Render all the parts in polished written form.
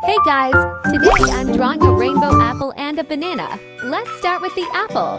Hey guys, today I'm drawing a rainbow apple and a banana. Let's start with the apple.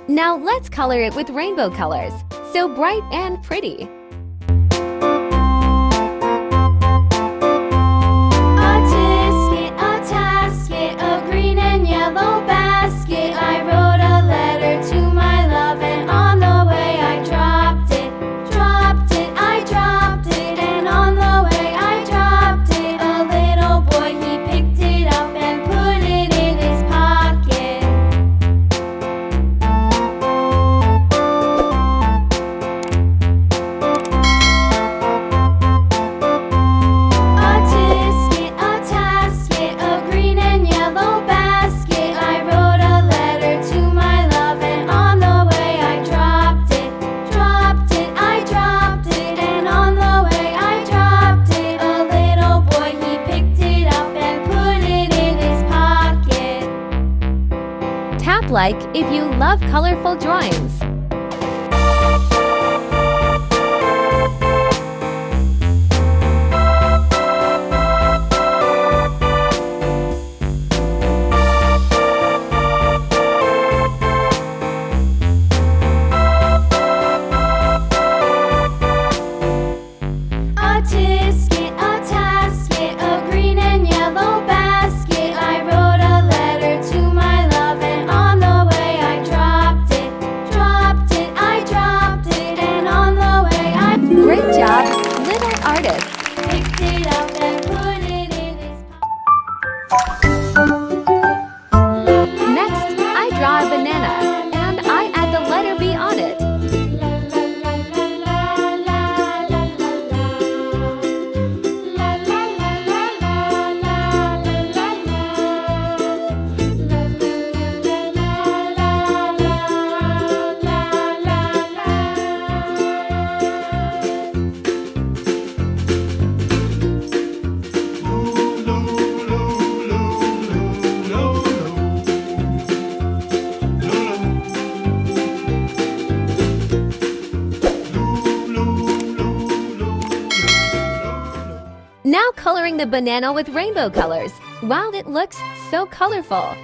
Now let's color it with rainbow colors, so bright and pretty. A tasket, a green and yellow basket. I wrote a letter to my love, and on the way I dropped it, I dropped it, and on the way I dropped it. A little boy, he picked it up and put it in his pocket. A tasket, a green and yellow basket. I wrote a letter to my love, and on the way I dropped it, I dropped it, and on the way I dropped it. A little boy, he picked it up and put it in his pocket. Tap like if you love colorful drawings. A tasket, a green and yellow basket. I wrote a letter to my love, and on the way I dropped it, I dropped it, and on the way I Great job, little artist! picked it up and put it in his Next, I draw a banana, and I add the letter B on it. Now coloring the banana with rainbow colors. Wow, it looks so colorful!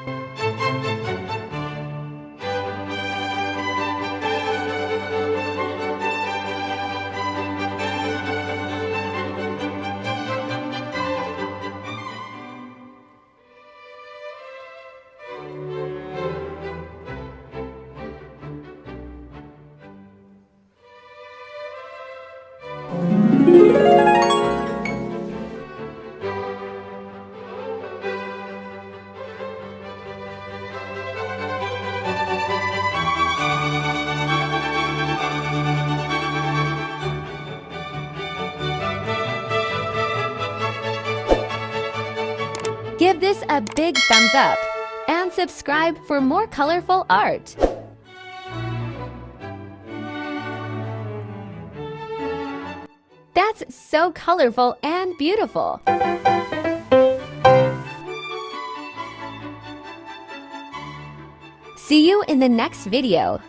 Give this a big thumbs up and subscribe for more colorful art. That's so colorful and beautiful. See you in the next video.